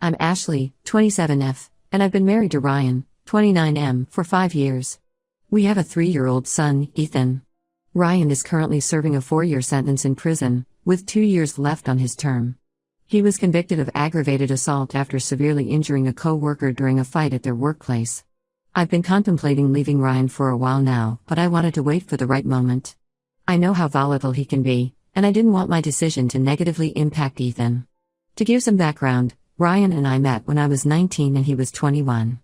I'm Ashley, 27F, and I've been married to Ryan, 29M, for 5 years. We have a 3-year-old son, Ethan. Ryan is currently serving a 4-year sentence in prison, with 2 years left on his term. He was convicted of aggravated assault after severely injuring a co-worker during a fight at their workplace. I've been contemplating leaving Ryan for a while now, but I wanted to wait for the right moment. I know how volatile he can be, and I didn't want my decision to negatively impact Ethan. To give some background, Ryan and I met when I was 19 and he was 21.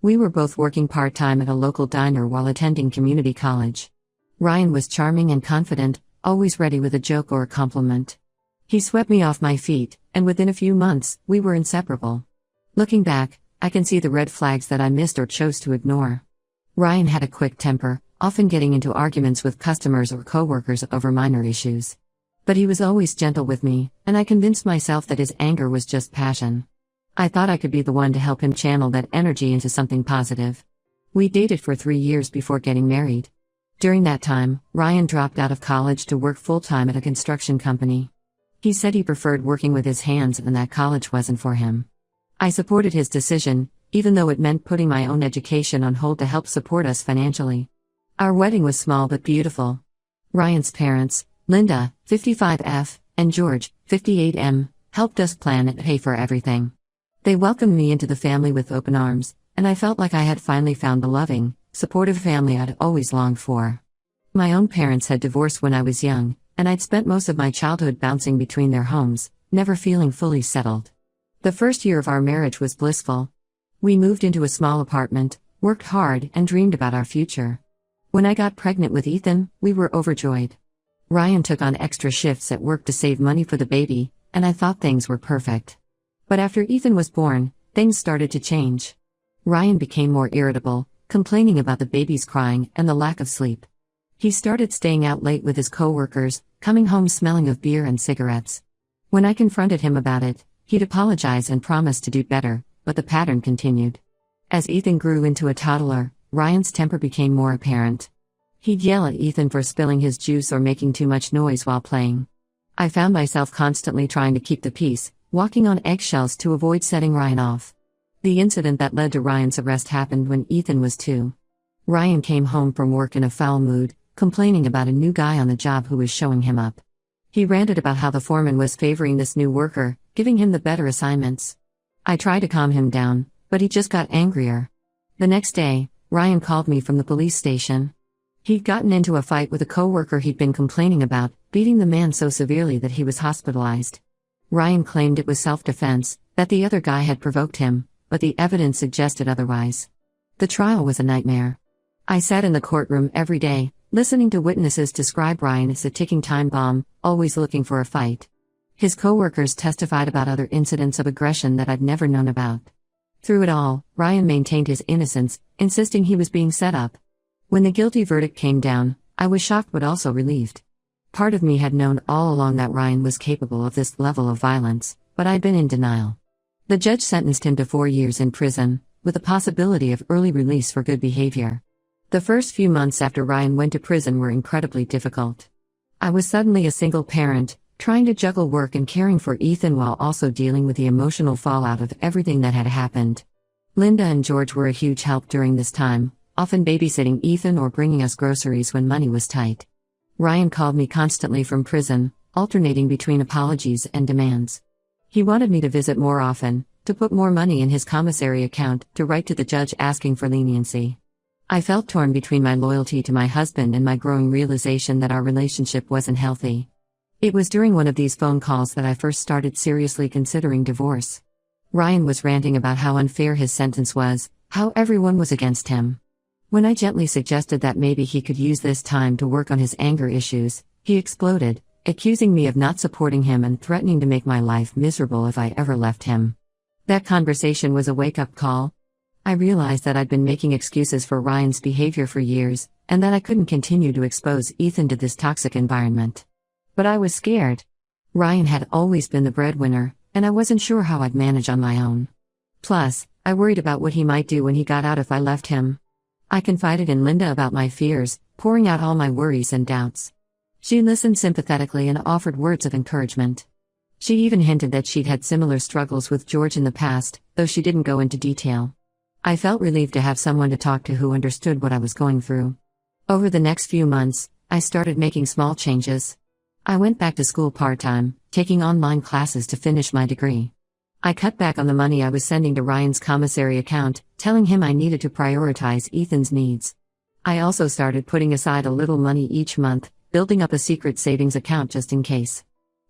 We were both working part-time at a local diner while attending community college. Ryan was charming and confident, always ready with a joke or a compliment. He swept me off my feet, and within a few months, we were inseparable. Looking back, I can see the red flags that I missed or chose to ignore. Ryan had a quick temper, often getting into arguments with customers or coworkers over minor issues. But he was always gentle with me, and I convinced myself that his anger was just passion. I thought I could be the one to help him channel that energy into something positive. We dated for 3 years before getting married. During that time, Ryan dropped out of college to work full-time at a construction company. He said he preferred working with his hands and that college wasn't for him. I supported his decision, even though it meant putting my own education on hold to help support us financially. Our wedding was small but beautiful. Ryan's parents, Linda, 55F, and George, 58M, helped us plan and pay for everything. They welcomed me into the family with open arms, and I felt like I had finally found the loving, supportive family I'd always longed for. My own parents had divorced when I was young, and I'd spent most of my childhood bouncing between their homes, never feeling fully settled. The first year of our marriage was blissful. We moved into a small apartment, worked hard, and dreamed about our future. When I got pregnant with Ethan, we were overjoyed. Ryan took on extra shifts at work to save money for the baby, and I thought things were perfect. But after Ethan was born, things started to change. Ryan became more irritable, complaining about the baby's crying and the lack of sleep. He started staying out late with his coworkers, coming home smelling of beer and cigarettes. When I confronted him about it, he'd apologize and promise to do better, but the pattern continued. As Ethan grew into a toddler, Ryan's temper became more apparent. He'd yell at Ethan for spilling his juice or making too much noise while playing. I found myself constantly trying to keep the peace, walking on eggshells to avoid setting Ryan off. The incident that led to Ryan's arrest happened when Ethan was 2. Ryan came home from work in a foul mood, complaining about a new guy on the job who was showing him up. He ranted about how the foreman was favoring this new worker, giving him the better assignments. I tried to calm him down, but he just got angrier. The next day, Ryan called me from the police station. He'd gotten into a fight with a coworker he'd been complaining about, beating the man so severely that he was hospitalized. Ryan claimed it was self-defense, that the other guy had provoked him, but the evidence suggested otherwise. The trial was a nightmare. I sat in the courtroom every day, listening to witnesses describe Ryan as a ticking time bomb, always looking for a fight. His coworkers testified about other incidents of aggression that I'd never known about. Through it all, Ryan maintained his innocence, insisting he was being set up. When the guilty verdict came down, I was shocked but also relieved. Part of me had known all along that Ryan was capable of this level of violence, but I'd been in denial. The judge sentenced him to 4 years in prison, with the possibility of early release for good behavior. The first few months after Ryan went to prison were incredibly difficult. I was suddenly a single parent, trying to juggle work and caring for Ethan while also dealing with the emotional fallout of everything that had happened. Linda and George were a huge help during this time, often babysitting Ethan or bringing us groceries when money was tight. Ryan called me constantly from prison, alternating between apologies and demands. He wanted me to visit more often, to put more money in his commissary account, to write to the judge asking for leniency. I felt torn between my loyalty to my husband and my growing realization that our relationship wasn't healthy. It was during one of these phone calls that I first started seriously considering divorce. Ryan was ranting about how unfair his sentence was, how everyone was against him. When I gently suggested that maybe he could use this time to work on his anger issues, he exploded, accusing me of not supporting him and threatening to make my life miserable if I ever left him. That conversation was a wake-up call. I realized that I'd been making excuses for Ryan's behavior for years, and that I couldn't continue to expose Ethan to this toxic environment. But I was scared. Ryan had always been the breadwinner, and I wasn't sure how I'd manage on my own. Plus, I worried about what he might do when he got out if I left him. I confided in Linda about my fears, pouring out all my worries and doubts. She listened sympathetically and offered words of encouragement. She even hinted that she'd had similar struggles with George in the past, though she didn't go into detail. I felt relieved to have someone to talk to who understood what I was going through. Over the next few months, I started making small changes. I went back to school part-time, taking online classes to finish my degree. I cut back on the money I was sending to Ryan's commissary account, telling him I needed to prioritize Ethan's needs. I also started putting aside a little money each month, building up a secret savings account just in case.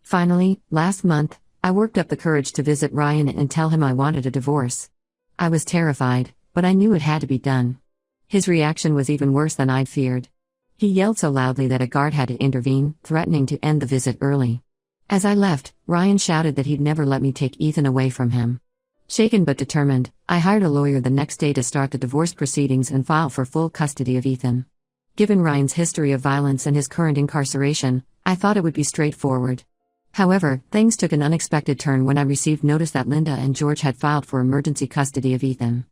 Finally, last month, I worked up the courage to visit Ryan and tell him I wanted a divorce. I was terrified, but I knew it had to be done. His reaction was even worse than I'd feared. He yelled so loudly that a guard had to intervene, threatening to end the visit early. As I left, Ryan shouted that he'd never let me take Ethan away from him. Shaken but determined, I hired a lawyer the next day to start the divorce proceedings and file for full custody of Ethan. Given Ryan's history of violence and his current incarceration, I thought it would be straightforward. However, things took an unexpected turn when I received notice that Linda and George had filed for emergency custody of Ethan.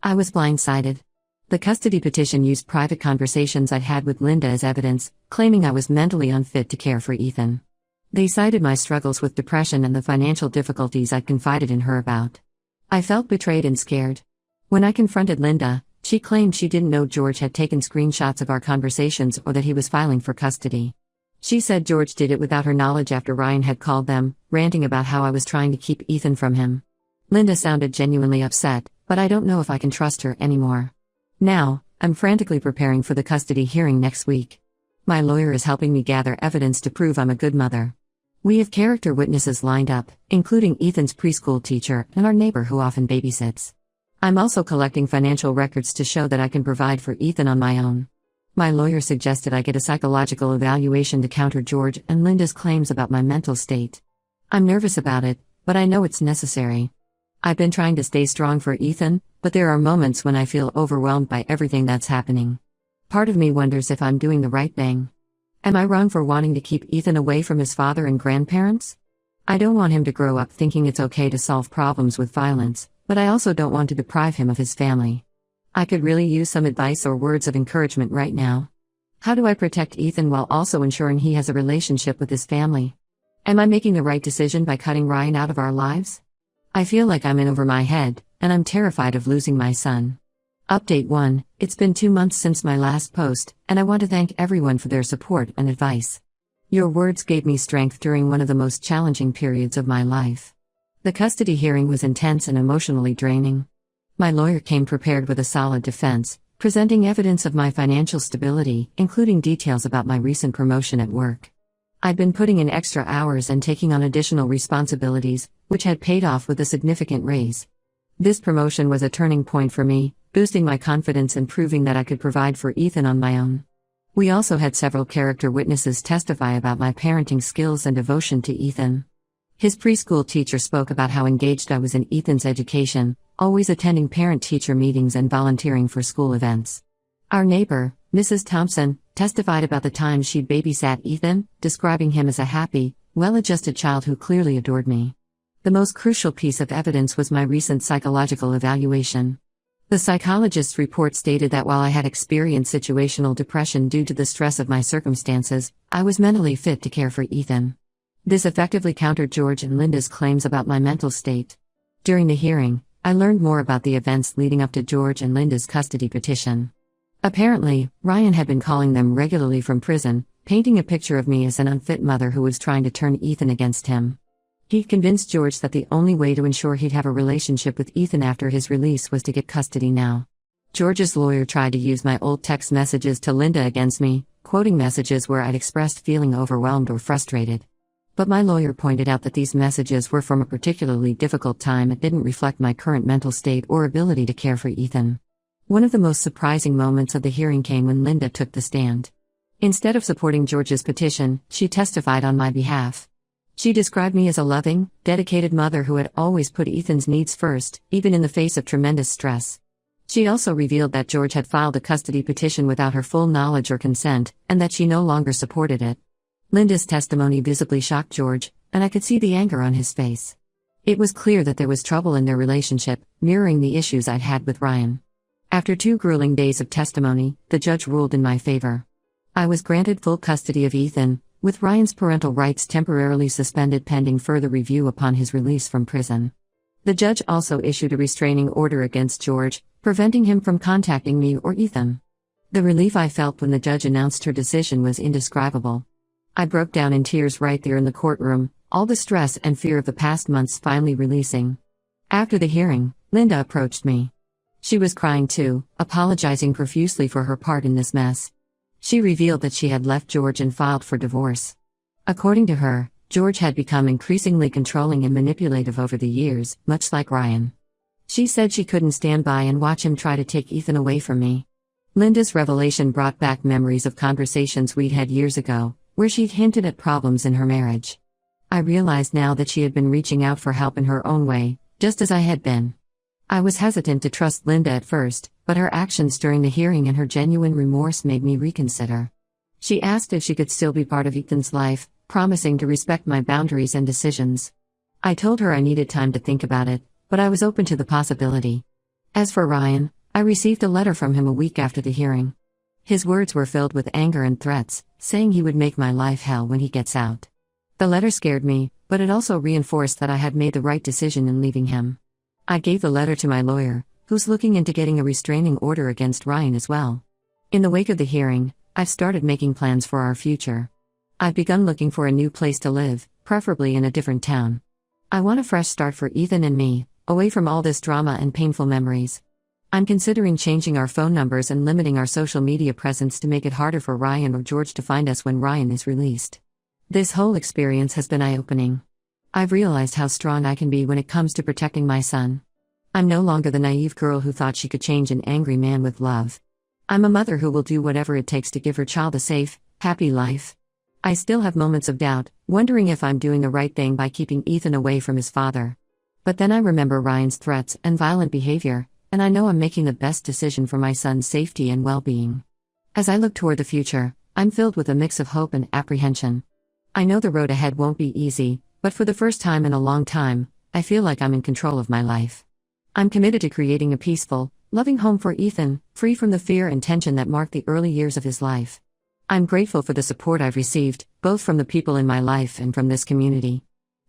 I was blindsided. The custody petition used private conversations I'd had with Linda as evidence, claiming I was mentally unfit to care for Ethan. They cited my struggles with depression and the financial difficulties I'd confided in her about. I felt betrayed and scared. When I confronted Linda, she claimed she didn't know George had taken screenshots of our conversations or that he was filing for custody. She said George did it without her knowledge after Ryan had called them, ranting about how I was trying to keep Ethan from him. Linda sounded genuinely upset, but I don't know if I can trust her anymore. Now, I'm frantically preparing for the custody hearing next week. My lawyer is helping me gather evidence to prove I'm a good mother. We have character witnesses lined up, including Ethan's preschool teacher and our neighbor who often babysits. I'm also collecting financial records to show that I can provide for Ethan on my own. My lawyer suggested I get a psychological evaluation to counter George and Linda's claims about my mental state. I'm nervous about it, but I know it's necessary. I've been trying to stay strong for Ethan, but there are moments when I feel overwhelmed by everything that's happening. Part of me wonders if I'm doing the right thing. Am I wrong for wanting to keep Ethan away from his father and grandparents? I don't want him to grow up thinking it's okay to solve problems with violence, but I also don't want to deprive him of his family. I could really use some advice or words of encouragement right now. How do I protect Ethan while also ensuring he has a relationship with his family? Am I making the right decision by cutting Ryan out of our lives? I feel like I'm in over my head, and I'm terrified of losing my son. Update 1: It's been 2 months since my last post, and I want to thank everyone for their support and advice. Your words gave me strength during one of the most challenging periods of my life. The custody hearing was intense and emotionally draining. My lawyer came prepared with a solid defense, presenting evidence of my financial stability, including details about my recent promotion at work. I'd been putting in extra hours and taking on additional responsibilities, which had paid off with a significant raise. This promotion was a turning point for me, boosting my confidence and proving that I could provide for Ethan on my own. We also had several character witnesses testify about my parenting skills and devotion to Ethan. His preschool teacher spoke about how engaged I was in Ethan's education, always attending parent-teacher meetings and volunteering for school events. Our neighbor, Mrs. Thompson, testified about the time she'd babysat Ethan, describing him as a happy, well-adjusted child who clearly adored me. The most crucial piece of evidence was my recent psychological evaluation. The psychologist's report stated that while I had experienced situational depression due to the stress of my circumstances, I was mentally fit to care for Ethan. This effectively countered George and Linda's claims about my mental state. During the hearing, I learned more about the events leading up to George and Linda's custody petition. Apparently, Ryan had been calling them regularly from prison, painting a picture of me as an unfit mother who was trying to turn Ethan against him. He convinced George that the only way to ensure he'd have a relationship with Ethan after his release was to get custody now. George's lawyer tried to use my old text messages to Linda against me, quoting messages where I'd expressed feeling overwhelmed or frustrated. But my lawyer pointed out that these messages were from a particularly difficult time and didn't reflect my current mental state or ability to care for Ethan. One of the most surprising moments of the hearing came when Linda took the stand. Instead of supporting George's petition, she testified on my behalf. She described me as a loving, dedicated mother who had always put Ethan's needs first, even in the face of tremendous stress. She also revealed that George had filed a custody petition without her full knowledge or consent, and that she no longer supported it. Linda's testimony visibly shocked George, and I could see the anger on his face. It was clear that there was trouble in their relationship, mirroring the issues I'd had with Ryan. After 2 grueling days of testimony, the judge ruled in my favor. I was granted full custody of Ethan, with Ryan's parental rights temporarily suspended pending further review upon his release from prison. The judge also issued a restraining order against George, preventing him from contacting me or Ethan. The relief I felt when the judge announced her decision was indescribable. I broke down in tears right there in the courtroom, all the stress and fear of the past months finally releasing. After the hearing, Linda approached me. She was crying too, apologizing profusely for her part in this mess. She revealed that she had left George and filed for divorce. According to her, George had become increasingly controlling and manipulative over the years, much like Ryan. She said she couldn't stand by and watch him try to take Ethan away from me. Linda's revelation brought back memories of conversations we'd had years ago, where she'd hinted at problems in her marriage. I realized now that she had been reaching out for help in her own way, just as I had been. I was hesitant to trust Linda at first, but her actions during the hearing and her genuine remorse made me reconsider. She asked if she could still be part of Ethan's life, promising to respect my boundaries and decisions. I told her I needed time to think about it, but I was open to the possibility. As for Ryan, I received a letter from him a week after the hearing. His words were filled with anger and threats, saying he would make my life hell when he gets out. The letter scared me, but it also reinforced that I had made the right decision in leaving him. I gave the letter to my lawyer, who's looking into getting a restraining order against Ryan as well. In the wake of the hearing, I've started making plans for our future. I've begun looking for a new place to live, preferably in a different town. I want a fresh start for Ethan and me, away from all this drama and painful memories. I'm considering changing our phone numbers and limiting our social media presence to make it harder for Ryan or George to find us when Ryan is released. This whole experience has been eye-opening. I've realized how strong I can be when it comes to protecting my son. I'm no longer the naive girl who thought she could change an angry man with love. I'm a mother who will do whatever it takes to give her child a safe, happy life. I still have moments of doubt, wondering if I'm doing the right thing by keeping Ethan away from his father. But then I remember Ryan's threats and violent behavior, and I know I'm making the best decision for my son's safety and well-being. As I look toward the future, I'm filled with a mix of hope and apprehension. I know the road ahead won't be easy, but for the first time in a long time, I feel like I'm in control of my life. I'm committed to creating a peaceful, loving home for Ethan, free from the fear and tension that marked the early years of his life. I'm grateful for the support I've received, both from the people in my life and from this community.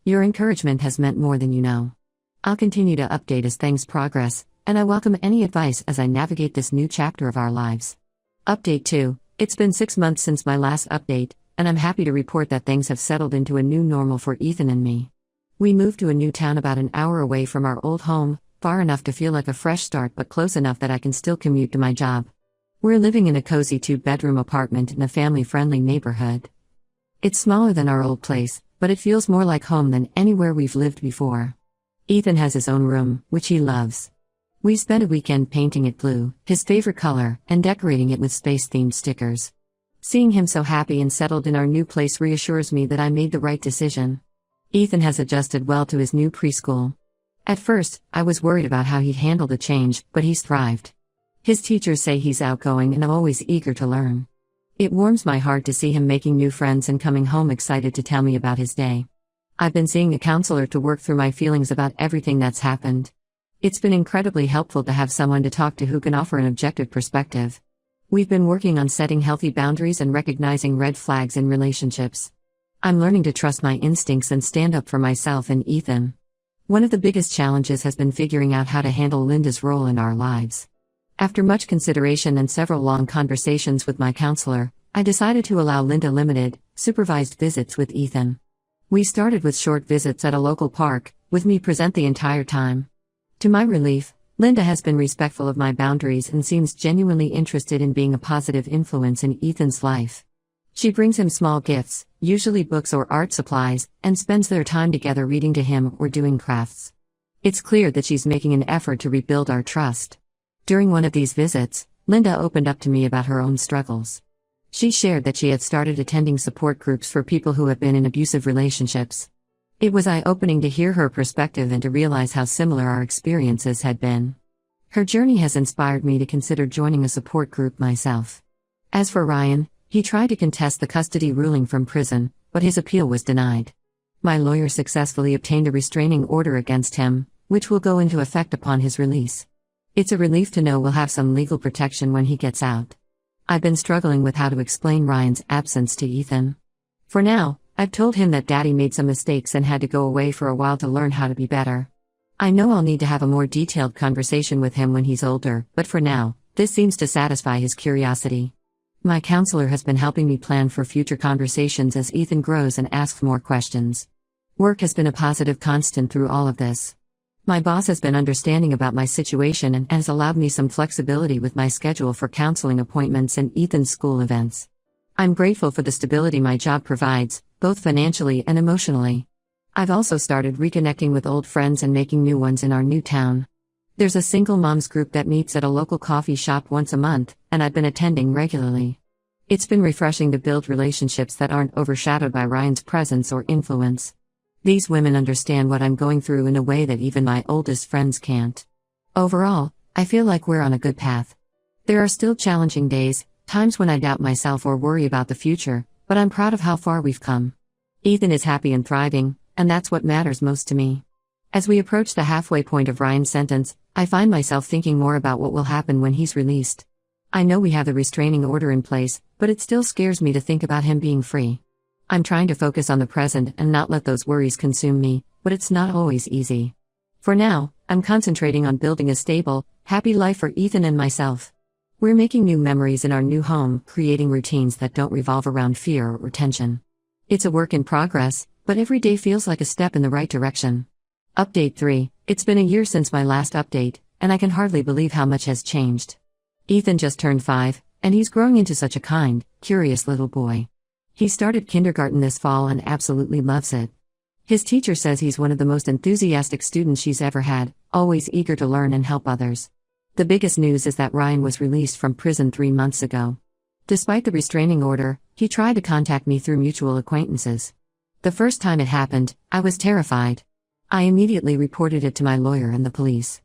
Your encouragement has meant more than you know. I'll continue to update as things progress, and I welcome any advice as I navigate this new chapter of our lives. Update 2. It's been 6 months since my last update, and I'm happy to report that things have settled into a new normal for Ethan and me. We moved to a new town about an hour away from our old home, far enough to feel like a fresh start but close enough that I can still commute to my job. We're living in a cozy 2-bedroom apartment in a family-friendly neighborhood. It's smaller than our old place, but it feels more like home than anywhere we've lived before. Ethan has his own room, which he loves. We spent a weekend painting it blue, his favorite color, and decorating it with space-themed stickers. Seeing him so happy and settled in our new place reassures me that I made the right decision. Ethan has adjusted well to his new preschool. At first, I was worried about how he'd handle the change, but he's thrived. His teachers say he's outgoing and I'm always eager to learn. It warms my heart to see him making new friends and coming home excited to tell me about his day. I've been seeing a counselor to work through my feelings about everything that's happened. It's been incredibly helpful to have someone to talk to who can offer an objective perspective. We've been working on setting healthy boundaries and recognizing red flags in relationships. I'm learning to trust my instincts and stand up for myself and Ethan. One of the biggest challenges has been figuring out how to handle Linda's role in our lives. After much consideration and several long conversations with my counselor, I decided to allow Linda limited, supervised visits with Ethan. We started with short visits at a local park, with me present the entire time. To my relief, Linda has been respectful of my boundaries and seems genuinely interested in being a positive influence in Ethan's life. She brings him small gifts, usually books or art supplies, and spends their time together reading to him or doing crafts. It's clear that she's making an effort to rebuild our trust. During one of these visits, Linda opened up to me about her own struggles. She shared that she had started attending support groups for people who have been in abusive relationships. It was eye-opening to hear her perspective and to realize how similar our experiences had been. Her journey has inspired me to consider joining a support group myself. As for Ryan, he tried to contest the custody ruling from prison, but his appeal was denied. My lawyer successfully obtained a restraining order against him, which will go into effect upon his release. It's a relief to know we'll have some legal protection when he gets out. I've been struggling with how to explain Ryan's absence to Ethan. For now, I've told him that Daddy made some mistakes and had to go away for a while to learn how to be better. I know I'll need to have a more detailed conversation with him when he's older, but for now, this seems to satisfy his curiosity. My counselor has been helping me plan for future conversations as Ethan grows and asks more questions. Work has been a positive constant through all of this. My boss has been understanding about my situation and has allowed me some flexibility with my schedule for counseling appointments and Ethan's school events. I'm grateful for the stability my job provides, both financially and emotionally. I've also started reconnecting with old friends and making new ones in our new town. There's a single moms group that meets at a local coffee shop once a month, and I've been attending regularly. It's been refreshing to build relationships that aren't overshadowed by Ryan's presence or influence. These women understand what I'm going through in a way that even my oldest friends can't. Overall, I feel like we're on a good path. There are still challenging days, times when I doubt myself or worry about the future, but I'm proud of how far we've come. Ethan is happy and thriving, and that's what matters most to me. As we approach the halfway point of Ryan's sentence, I find myself thinking more about what will happen when he's released. I know we have the restraining order in place, but it still scares me to think about him being free. I'm trying to focus on the present and not let those worries consume me, but it's not always easy. For now, I'm concentrating on building a stable, happy life for Ethan and myself. We're making new memories in our new home, creating routines that don't revolve around fear or tension. It's a work in progress, but every day feels like a step in the right direction. Update 3. It's been a year since my last update, and I can hardly believe how much has changed. Ethan just turned 5, and he's growing into such a kind, curious little boy. He started kindergarten this fall and absolutely loves it. His teacher says he's one of the most enthusiastic students she's ever had, always eager to learn and help others. The biggest news is that Ryan was released from prison 3 months ago. Despite the restraining order, he tried to contact me through mutual acquaintances. The first time it happened, I was terrified. I immediately reported it to my lawyer and the police.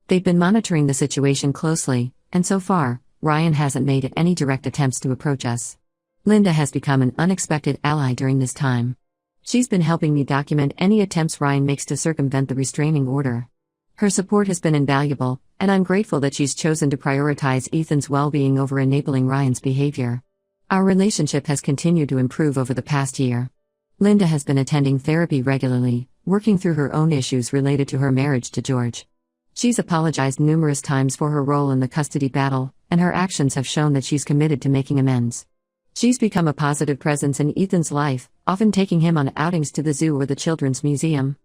They've been monitoring the situation closely, and so far, Ryan hasn't made any direct attempts to approach us. Linda has become an unexpected ally during this time. She's been helping me document any attempts Ryan makes to circumvent the restraining order. Her support has been invaluable, and I'm grateful that she's chosen to prioritize Ethan's well-being over enabling Ryan's behavior. Our relationship has continued to improve over the past year. Linda has been attending therapy regularly, working through her own issues related to her marriage to George. She's apologized numerous times for her role in the custody battle, and her actions have shown that she's committed to making amends. She's become a positive presence in Ethan's life, often taking him on outings to the zoo or the children's museum.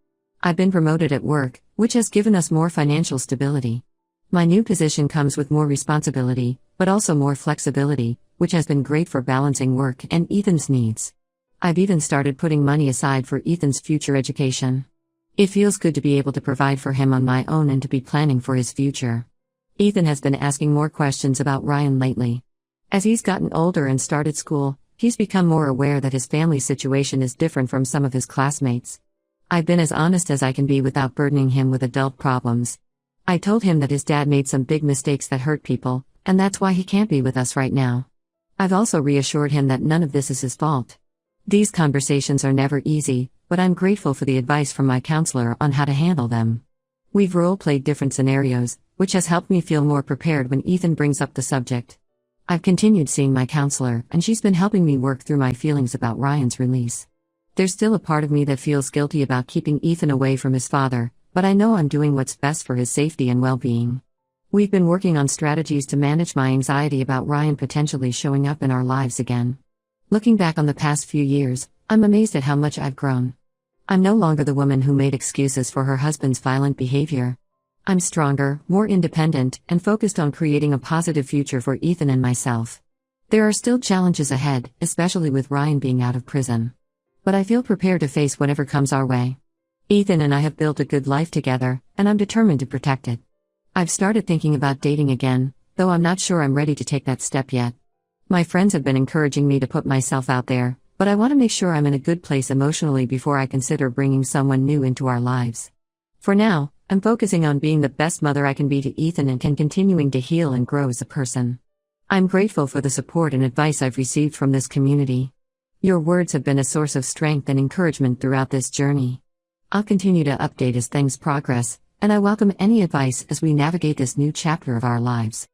I've been promoted at work, which has given us more financial stability. My new position comes with more responsibility, but also more flexibility, which has been great for balancing work and Ethan's needs. I've even started putting money aside for Ethan's future education. It feels good to be able to provide for him on my own and to be planning for his future. Ethan has been asking more questions about Ryan lately. As he's gotten older and started school, he's become more aware that his family situation is different from some of his classmates. I've been as honest as I can be without burdening him with adult problems. I told him that his dad made some big mistakes that hurt people, and that's why he can't be with us right now. I've also reassured him that none of this is his fault. These conversations are never easy, but I'm grateful for the advice from my counselor on how to handle them. We've role-played different scenarios, which has helped me feel more prepared when Ethan brings up the subject. I've continued seeing my counselor, and she's been helping me work through my feelings about Ryan's release. There's still a part of me that feels guilty about keeping Ethan away from his father, but I know I'm doing what's best for his safety and well-being. We've been working on strategies to manage my anxiety about Ryan potentially showing up in our lives again. Looking back on the past few years, I'm amazed at how much I've grown. I'm no longer the woman who made excuses for her husband's violent behavior. I'm stronger, more independent, and focused on creating a positive future for Ethan and myself. There are still challenges ahead, especially with Ryan being out of prison. But I feel prepared to face whatever comes our way. Ethan and I have built a good life together, and I'm determined to protect it. I've started thinking about dating again, though I'm not sure I'm ready to take that step yet. My friends have been encouraging me to put myself out there, but I want to make sure I'm in a good place emotionally before I consider bringing someone new into our lives. For now, I'm focusing on being the best mother I can be to Ethan and continuing to heal and grow as a person. I'm grateful for the support and advice I've received from this community. Your words have been a source of strength and encouragement throughout this journey. I'll continue to update as things progress, and I welcome any advice as we navigate this new chapter of our lives.